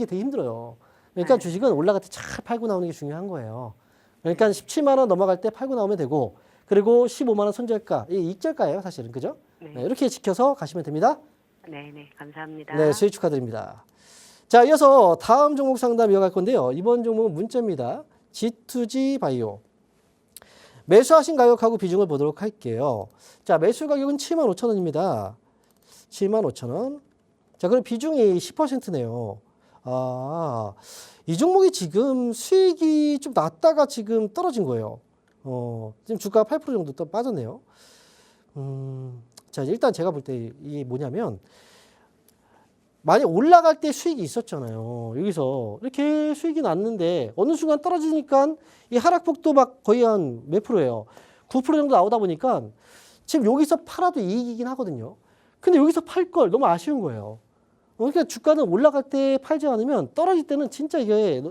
되게 힘들어요. 그러니까 주식은 올라갈 때 잘 팔고 나오는 게 중요한 거예요. 그러니까 17만 원 넘어갈 때 팔고 나오면 되고 그리고 15만 원 손절가, 이 익절가예요, 사실은. 그죠? 네. 네, 이렇게 지켜서 가시면 됩니다. 네, 감사합니다. 네, 수익 축하드립니다. 자, 이어서 다음 종목 상담 이어갈 건데요. 이번 종목은 문자입니다. G2G 바이오. 매수하신 가격하고 비중을 보도록 할게요. 자, 매수 가격은 75,000원입니다. 75,000원. 자, 그럼 비중이 10%네요. 이 종목이 지금 수익이 좀 낮다가 지금 떨어진 거예요. 지금 주가가 8% 정도 또 빠졌네요. 자, 일단 제가 볼 때 이게 뭐냐면 많이 올라갈 때 수익이 있었잖아요. 여기서 이렇게 수익이 났는데 어느 순간 떨어지니까 이 하락폭도 막 거의 한 몇 프로예요. 9% 정도 나오다 보니까 지금 여기서 팔아도 이익이긴 하거든요. 근데 여기서 팔 걸 너무 아쉬운 거예요. 그러니까 주가는 올라갈 때 팔지 않으면 떨어질 때는 진짜 이게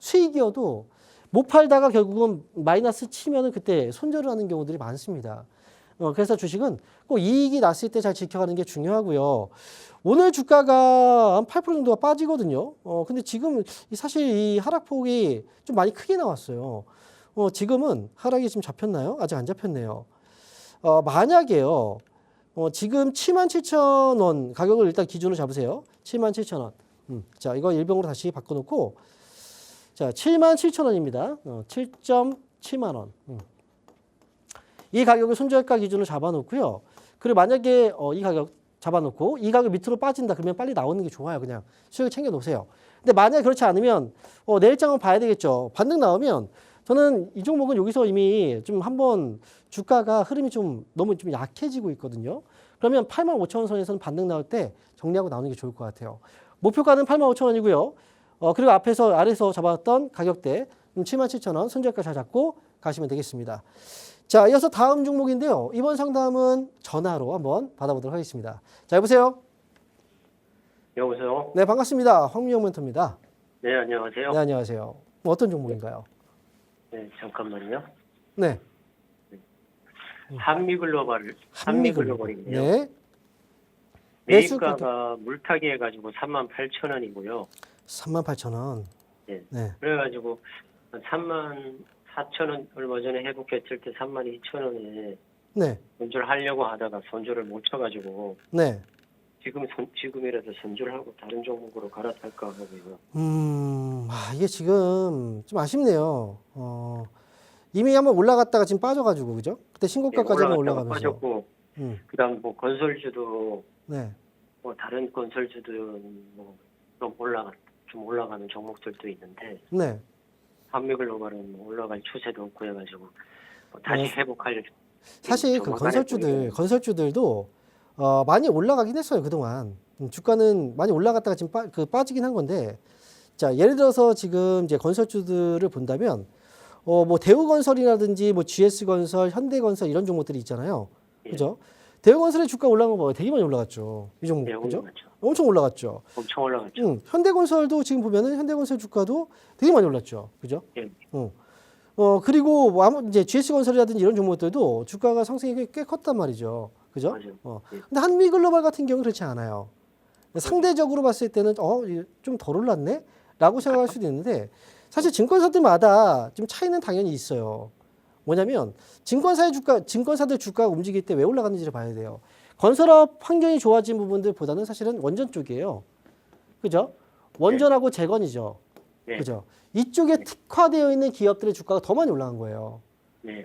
수익이어도 못 팔다가 결국은 마이너스 치면은 그때 손절을 하는 경우들이 많습니다. 그래서 주식은 꼭 이익이 났을 때 잘 지켜가는 게 중요하고요. 오늘 주가가 한 8% 정도가 빠지거든요. 근데 지금 사실 이 하락폭이 좀 많이 크게 나왔어요. 지금은 하락이 지금 잡혔나요? 아직 안 잡혔네요. 만약에요. 지금 77,000원 가격을 일단 기준으로 잡으세요. 77,000원. 자, 이거 일병으로 다시 바꿔놓고 자, 77,000원입니다. 7.7만 원. 이 가격을 손절가 기준으로 잡아놓고요. 그리고 만약에 이 가격 잡아놓고 이 가격 밑으로 빠진다 그러면 빨리 나오는 게 좋아요. 그냥 수익을 챙겨 놓으세요. 근데 만약에 그렇지 않으면 내일장 한번 봐야 되겠죠. 반등 나오면 저는 이 종목은 여기서 이미 좀 한번 주가가 흐름이 좀 너무 좀 약해지고 있거든요. 그러면 85,000원 선에서는 반등 나올 때 정리하고 나오는 게 좋을 것 같아요. 목표가는 85,000원이고요. 그리고 아래서 잡았던 가격대 77,000원 손절가 잘 잡고 가시면 되겠습니다. 자, 이어서 다음 종목인데요. 이번 상담은 전화로 한번 받아보도록 하겠습니다. 자, 여보세요? 여보세요? 네, 반갑습니다. 황민영 멘토입니다. 네, 안녕하세요. 네, 안녕하세요. 어떤 종목인가요? 네, 잠깐만요. 네, 한미글로벌인데요. 네, 매입가가 물타기 해가지고 38,000원이고요. 38,000원. 네. 네, 그래가지고 34,000원 얼마 전에 회복했을 때 32,000원에 네, 손절하려고 하다가 손절을 못 쳐가지고 네. 지금이라도 손절하고 다른 종목으로 갈아탈까 하고요. 이게 지금 좀 아쉽네요. 이미 한번 올라갔다가 지금 빠져가지고, 그죠? 그때 신고가까지 한번 올라갔다가 올라가면서. 빠졌고, 음, 그다음 뭐 건설주도 네, 뭐 다른 건설주들은 뭐좀 올라가는 종목들도 있는데. 네. 한미글로벌은 뭐 올라갈 추세도 없고 해가지고 뭐 다시 회복할 사실 그 조만간에 건설주들도 많이 올라가긴 했어요, 그동안. 주가는 많이 올라갔다가 지금 빠지긴 한 건데, 자, 예를 들어서 지금 이제 건설주들을 본다면, 뭐 대우건설이라든지 뭐 GS건설, 현대건설 이런 종목들이 있잖아요. 예. 그죠? 대우건설의 주가 올라간 거 되게 많이 올라갔죠. 이 종목, 네, 그죠? 올라갔죠. 엄청 올라갔죠. 엄청 올라갔죠. 현대건설도 지금 보면은 현대건설 주가도 되게 많이 올랐죠. 그죠? 예. 그리고 뭐 이제 GS건설이라든지 이런 종목들도 주가가 상승이 꽤 컸단 말이죠. 그죠? 맞아요. 예. 근데 한미글로벌 같은 경우는 그렇지 않아요. 상대적으로 봤을 때는 좀 덜 올랐네? 라고 생각할 수도 있는데 사실 증권사들마다 좀 차이는 당연히 있어요. 뭐냐면 증권사들 주가가 움직일 때 왜 올라가는지를 봐야 돼요. 건설업 환경이 좋아진 부분들보다는 사실은 원전 쪽이에요. 그죠? 원전하고 재건이죠. 네. 그죠? 이쪽에 특화되어 있는 기업들의 주가가 더 많이 올라간 거예요. 네.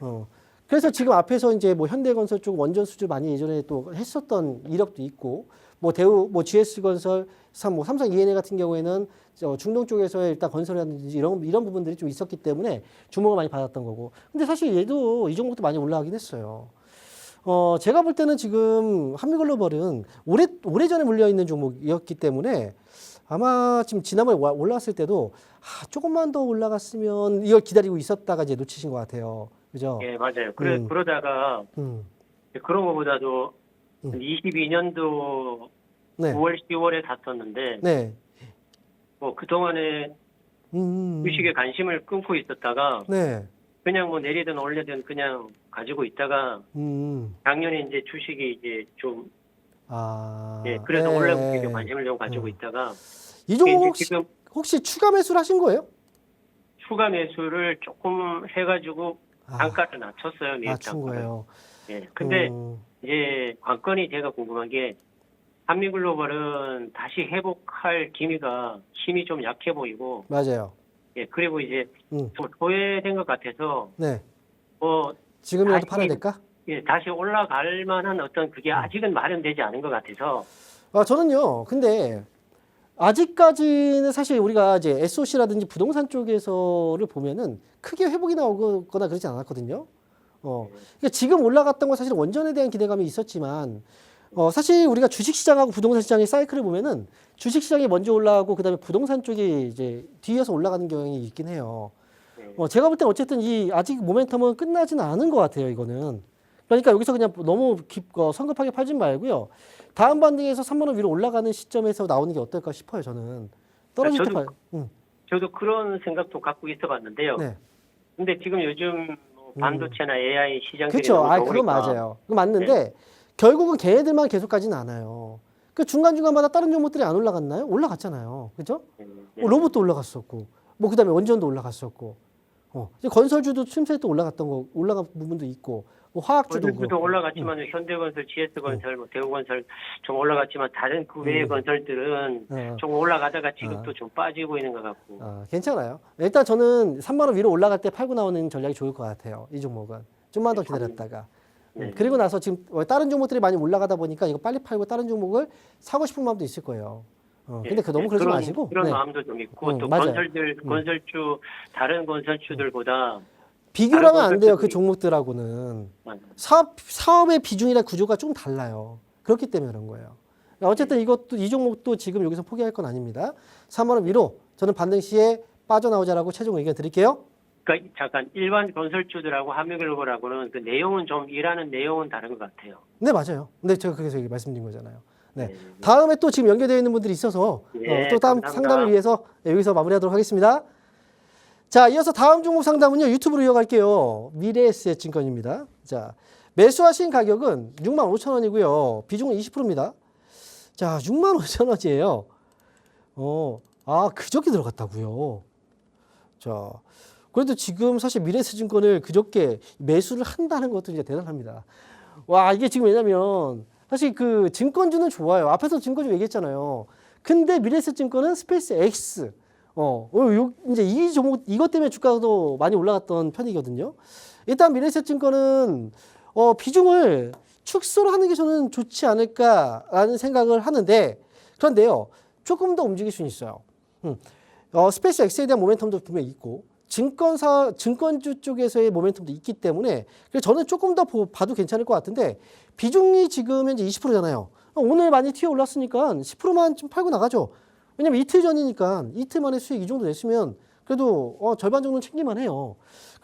그래서 지금 앞에서 이제 뭐 현대건설 쪽 원전 수주 많이 예전에 또 했었던 이력도 있고, 뭐 뭐 GS건설, 삼성 E&A 같은 경우에는 중동 쪽에서의 일단 건설이라든지 이런 부분들이 좀 있었기 때문에 주목을 많이 받았던 거고. 근데 사실 얘도 이 종목도 많이 올라가긴 했어요. 제가 볼 때는 지금 한미글로벌은 오래전에 물려있는 종목이었기 때문에 아마 지금 지난번에 올라왔을 때도 조금만 더 올라갔으면 이걸 기다리고 있었다가 이제 놓치신 것 같아요. 그죠? 예, 맞아요. 그러다가 그런 것보다도 22년도 네. 9월, 10월에 샀었는데 네. 뭐 그동안에 주식에 관심을 끊고 있었다가 네. 그냥 뭐 내리든 올리든 그냥 가지고 있다가 작년에 이제 주식이 이제 좀 그래서 네. 올라오기에 관심을 좀 가지고 있다가 이 종목 지금 혹시 추가 매수를 하신 거예요? 추가 매수를 조금 해가지고 단가를 낮췄어요. 매입 낮춘 단가를. 거예요. 예. 근데 이제 관건이 제가 궁금한 게 한미글로벌은 다시 회복할 힘이 좀 약해 보이고, 맞아요. 예. 그리고 이제 좀 소외된 것 같아서 네. 뭐 지금이라도 다시- 팔아야 될까? 예, 다시 올라갈 만한 어떤 그게 아직은 마련되지 않은 것 같아서. 저는요. 근데 아직까지는 사실 우리가 이제 SOC라든지 부동산 쪽에서를 보면은 크게 회복이 나오거나 그러지 않았거든요. 그러니까 지금 올라갔던 건 사실 원전에 대한 기대감이 있었지만, 사실 우리가 주식시장하고 부동산 시장의 사이클을 보면은 주식시장이 먼저 올라가고 그다음에 부동산 쪽이 이제 뒤에서 올라가는 경향이 있긴 해요. 제가 볼 땐 어쨌든 아직 모멘텀은 끝나지는 않은 것 같아요. 이거는. 그러니까 여기서 그냥 너무 성급하게 팔지 말고요. 다음 반등에서 3만 원 위로 올라가는 시점에서 나오는 게 어떨까 싶어요. 저는 떨어질 때 저도 그런 생각도 갖고 있어봤는데요. 네. 근데 지금 요즘 뭐 반도체나 AI 시장들이 그렇죠. 너무 그건 좋으니까. 맞아요. 그건 맞는데 결국은 걔네들만 계속 가지는 않아요. 그 중간중간마다 다른 종목들이 안 올라갔나요? 올라갔잖아요. 그죠? 로봇도 올라갔었고, 뭐 그다음에 원전도 올라갔었고, 이제 건설주도 틈새에 또 올라간 부분도 있고, 뭐 화학주도 건설주도 올라갔지만 현대건설, GS건설, 뭐 대우건설 좀 올라갔지만 다른 그 외의 건설들은 좀 올라가다가 지금 또 좀 빠지고 있는 것 같고. 괜찮아요. 일단 저는 3만 원 위로 올라갈 때 팔고 나오는 전략이 좋을 것 같아요. 이 종목은 좀만 더 기다렸다가. 네. 그리고 나서 지금 다른 종목들이 많이 올라가다 보니까 이거 빨리 팔고 다른 종목을 사고 싶은 마음도 있을 거예요. 근데 그 너무 그러지 그런, 마시고. 그런 네. 마음도 좀 있고 또 맞아요. 건설주 다른 건설주들보다 비교를 하면 다른 안 돼요. 그 건설주들이- 종목들하고는. 맞아요. 사업의 비중이나 구조가 좀 달라요. 그렇기 때문에 그런 거예요. 어쨌든 이것도 이 종목도 지금 여기서 포기할 건 아닙니다. 3만 원 위로 저는 반등 시에 빠져나오자라고 최종 의견 드릴게요. 그러니까 잠깐 일반 건설주들하고 한미글로벌하고는 그 내용은 좀 일하는 내용은 다른 것 같아요. 네, 맞아요. 근데 제가 그래서 여기 말씀드린 거잖아요. 네. 네. 다음에 또 지금 연결되어 있는 분들이 있어서 예, 또 다음 감사합니다. 상담을 위해서 여기서 마무리하도록 하겠습니다. 자, 이어서 다음 종목 상담은요. 유튜브로 이어갈게요. 미래에셋증권입니다. 자, 매수하신 가격은 65,000원이고요. 비중은 20%입니다. 자, 65,000원이에요. 그저께 들어갔다고요. 자, 그래도 지금 사실 미래에셋증권을 그저께 매수를 한다는 것도 이제 대단합니다. 와, 이게 지금 왜냐면 사실 그 증권주는 좋아요. 앞에서 증권주 얘기했잖아요. 근데 미래에셋증권은 스페이스 X. 이제 이 종목 이것 때문에 주가도 많이 올라갔던 편이거든요. 일단 미래에셋증권은 비중을 축소를 하는 게 저는 좋지 않을까라는 생각을 하는데 그런데요. 조금 더 움직일 수는 있어요. 스페이스 X에 대한 모멘텀도 분명히 있고 증권주 쪽에서의 모멘텀도 있기 때문에 그래서 저는 조금 더 봐도 괜찮을 것 같은데 비중이 지금 현재 20%잖아요. 오늘 많이 튀어 올랐으니까 10%만 좀 팔고 나가죠. 왜냐면 이틀 전이니까 이틀 만에 수익 이 정도 냈으면 그래도 절반 정도는 챙길만 해요.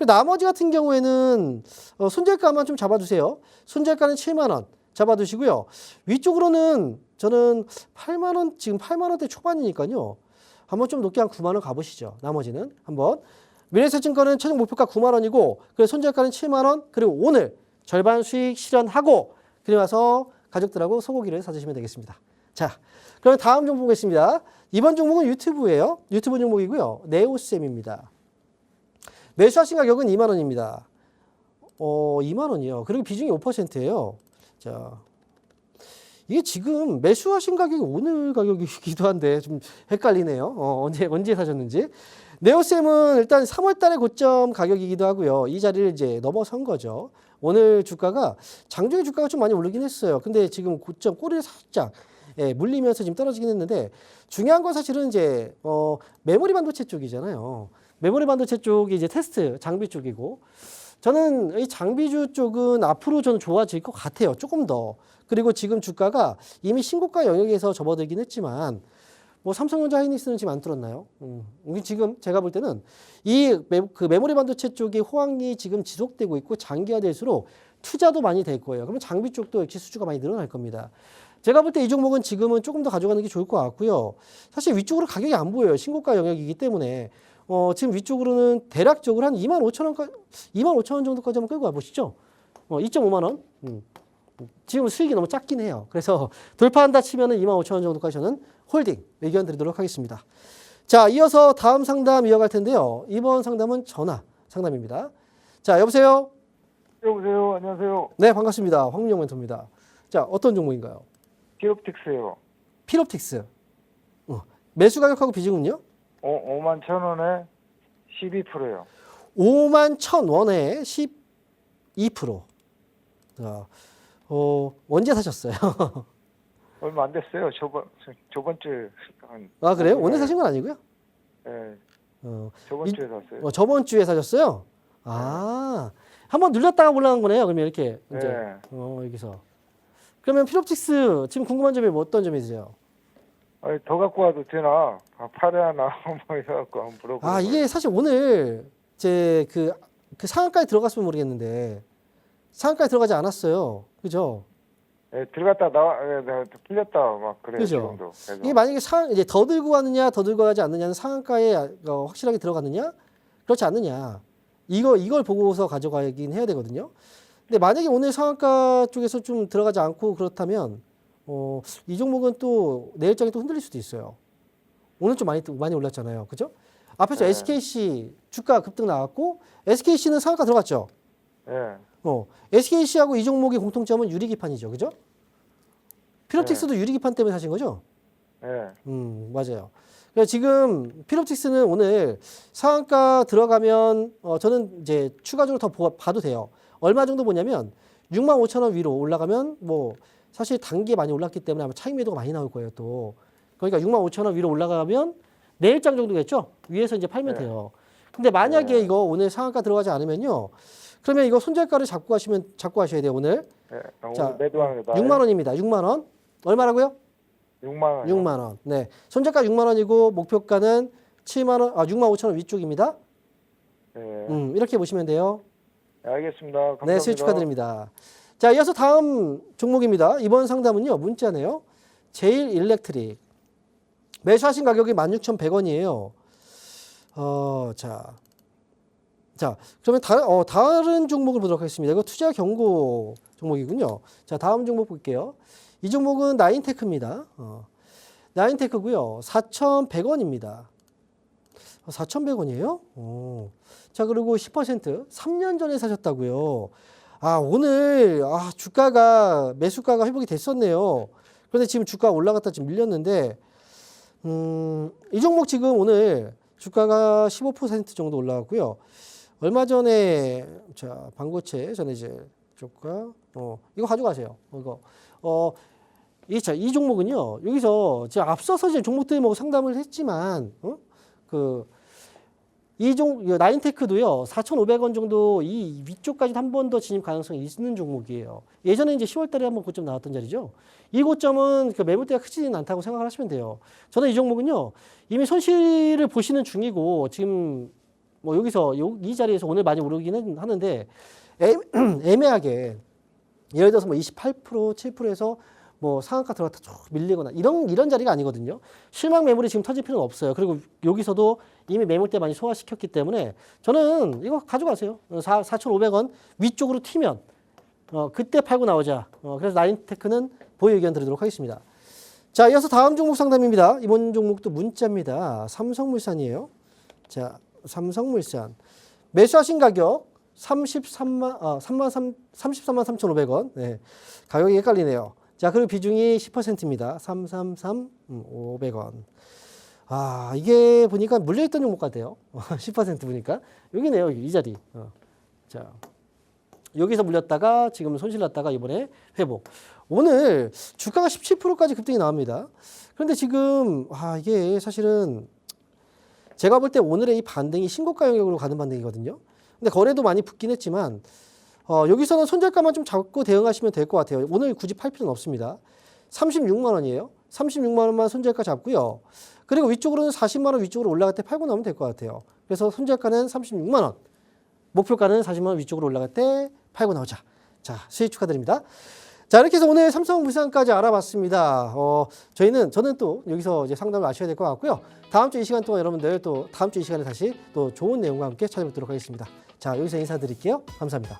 나머지 같은 경우에는 손절가만 좀 잡아두세요. 손절가는 7만 원 잡아두시고요. 위쪽으로는 저는 8만 원 지금 8만 원대 초반이니까요. 한번 좀 높게 한 9만 원 가보시죠. 나머지는 한번 미래에셋증권은 최종 목표가 9만 원이고 그리고 손절가는 7만 원 그리고 오늘 절반 수익 실현하고 그리고 나서 가족들하고 소고기를 사주시면 되겠습니다. 자, 그럼 다음 종목 보겠습니다. 이번 종목은 유튜브예요. 유튜브 종목이고요. 네오셈입니다. 매수하신 가격은 2만 원입니다. 2만 원이요. 그리고 비중이 5%예요. 자, 이게 지금 매수하신 가격이 오늘 가격이기도 한데 좀 헷갈리네요. 언제 사셨는지. 네오셈은 일단 3월 달에 고점 가격이기도 하고요. 이 자리를 이제 넘어선 거죠. 오늘 주가가 장중에 주가가 좀 많이 오르긴 했어요. 근데 지금 고점 꼬리를 살짝 물리면서 지금 떨어지긴 했는데 중요한 건 사실은 이제 메모리 반도체 쪽이잖아요. 메모리 반도체 쪽이 이제 테스트 장비 쪽이고 저는 이 장비주 쪽은 앞으로 저는 좋아질 것 같아요. 조금 더. 그리고 지금 주가가 이미 신고가 영역에서 접어들긴 했지만 뭐 삼성전자 하이닉스는 지금 안 뚫었나요? 지금 제가 볼 때는 그 메모리 반도체 쪽의 호황이 지금 지속되고 있고 장기화될수록 투자도 많이 될 거예요. 그러면 장비 쪽도 역시 수주가 많이 늘어날 겁니다. 제가 볼 때 이 종목은 지금은 조금 더 가져가는 게 좋을 것 같고요. 사실 위쪽으로 가격이 안 보여요. 신고가 영역이기 때문에 지금 위쪽으로는 대략적으로 한 25,000원 정도까지 한번 끌고 와보시죠. 2.5만 원. 지금 수익이 너무 작긴 해요. 그래서 돌파한다 치면은 25,000원 정도까지 저는 홀딩 의견 드리도록 하겠습니다. 자, 이어서 다음 상담 이어갈 텐데요. 이번 상담은 전화 상담입니다. 자, 여보세요? 여보세요. 안녕하세요. 네, 반갑습니다. 황민영 멘토입니다. 자, 어떤 종목인가요? 기업틱스요. 필옵틱스. 매수 가격하고 비중은요? 5만 1,000원에 12%요. 5만 1,000원에 12%. 자, 언제 사셨어요? 얼마 안 됐어요. 저번 주에 한. 아, 그래요? 오늘 사신 건 아니고요? 네. 어, 저번 주에 샀어요. 저번 주에 사셨어요? 아, 한번 눌렸다가 올라간 거네요. 그러면 이렇게 이제 네. 여기서. 그러면 필옵틱스 지금 궁금한 점이 어떤 점이세요? 아니, 더 갖고 와도 되나? 팔아야 하나? 뭐 해갖고 한번 물어보고. 아, 이게 사실 오늘 제 그 상한가에 들어갔으면 모르겠는데 상한가에 들어가지 않았어요. 그죠? 네, 들어갔다 풀렸다 막 그래요. 그죠? 지금도. 그래서. 이게 만약에 이제 더 들고 가느냐, 더 들고 가지 않느냐는 상한가에 확실하게 들어갔느냐, 그렇지 않느냐. 이걸 보고서 가져가긴 해야 되거든요. 근데 만약에 오늘 상한가 쪽에서 좀 들어가지 않고 그렇다면, 이 종목은 또 내일장이 또 흔들릴 수도 있어요. 오늘 좀 많이 올랐잖아요. 그죠? 앞에서 네. SKC 주가 급등 나왔고, SKC는 상한가 들어갔죠? 네. SKC하고 이 종목의 공통점은 유리기판이죠. 그죠? 필옵틱스도 유리기판 때문에 사신 거죠? 네. 맞아요. 그래서 지금 필옵틱스는 오늘 상한가 들어가면 저는 이제 추가적으로 더 봐도 돼요. 얼마 정도 보냐면 6만 5천 원 위로 올라가면 뭐 사실 단기에 많이 올랐기 때문에 아마 차익 매도가 많이 나올 거예요 또. 그러니까 6만 5천 원 위로 올라가면 내일장 정도겠죠? 위에서 이제 팔면 네. 돼요. 근데 만약에 네. 이거 오늘 상한가 들어가지 않으면요. 그러면 이거 손절가를 잡고 하셔야 돼요 오늘. 네, 자, 오늘 매도하는 거 6만 원입니다. 6만 원. 얼마라고요? 6만 원. 6만 원. 네. 손절가 6만 원이고 목표가는 7만 원, 6만 5천 원 위쪽입니다. 네. 이렇게 보시면 돼요. 알겠습니다. 감사합니다. 네, 수익 축하드립니다. 자, 이어서 다음 종목입니다. 이번 상담은요, 문자네요. 제일 일렉트릭. 매수하신 가격이 16,100원이에요. 자, 그러면 다른 종목을 보도록 하겠습니다. 이거 투자 경고 종목이군요. 자, 다음 종목 볼게요. 이 종목은 나인테크입니다. 나인테크고요. 4,100원입니다. 4,100원이에요? 자, 그리고 10% 3년 전에 사셨다고요. 오늘 주가가 매수가가 회복이 됐었네요. 그런데 지금 주가가 올라갔다 지금 밀렸는데 이 종목 지금 오늘 주가가 15% 정도 올라갔고요. 얼마 전에 자, 반고체 전해질 주가 이거 가져가세요. 이 종목은요. 여기서 제가 앞서서 이제 종목들 뭐 상담을 했지만 나인테크도요. 4,500원 정도 이 위쪽까지 한 번 더 진입 가능성이 있는 종목이에요. 예전에 이제 10월 달에 한번 고점 나왔던 자리죠. 이 고점은 그 매물대가 크지는 않다고 생각을 하시면 돼요. 저는 이 종목은요. 이미 손실을 보시는 중이고 지금 뭐 여기서 이 자리에서 오늘 많이 오르기는 하는데 애매하게 예를 들어서 뭐 28%, 7%에서 뭐 상한가 들어갔다 쭉 밀리거나 이런 자리가 아니거든요. 실망 매물이 지금 터질 필요는 없어요. 그리고 여기서도 이미 매물대 많이 소화시켰기 때문에 저는 이거 가져가세요. 4,500원 위쪽으로 튀면 그때 팔고 나오자. 그래서 나인테크는 보유 의견 드리도록 하겠습니다. 자, 이어서 다음 종목 상담입니다. 이번 종목도 문자입니다. 삼성물산이에요. 자, 삼성물산 매수하신 가격 33만 3,500원. 네, 가격이 헷갈리네요. 자, 그리고 비중이 10%입니다. 500원. 이게 보니까 물려있던 종목 같아요. 10% 보니까. 여기네요, 이 자리. 자, 여기서 물렸다가 지금 손실 났다가 이번에 회복. 오늘 주가가 17%까지 급등이 나옵니다. 그런데 지금, 이게 사실은 제가 볼 때 오늘의 이 반등이 신고가 영역으로 가는 반등이거든요. 근데 거래도 많이 붙긴 했지만, 여기서는 손절가만 좀 잡고 대응하시면 될 것 같아요. 오늘 굳이 팔 필요는 없습니다. 36만 원이에요. 36만 원만 손절가 잡고요. 그리고 위쪽으로는 40만 원 위쪽으로 올라갈 때 팔고 나오면 될 것 같아요. 그래서 손절가는 36만 원, 목표가는 40만 원 위쪽으로 올라갈 때 팔고 나오자. 자, 수익 축하드립니다. 자, 이렇게 해서 오늘 삼성물산까지 알아봤습니다. 저는 또 여기서 이제 상담을 아셔야 될 것 같고요. 다음 주 이 시간 동안 여러분들 또 다음 주 이 시간에 다시 또 좋은 내용과 함께 찾아뵙도록 하겠습니다. 자, 여기서 인사드릴게요. 감사합니다.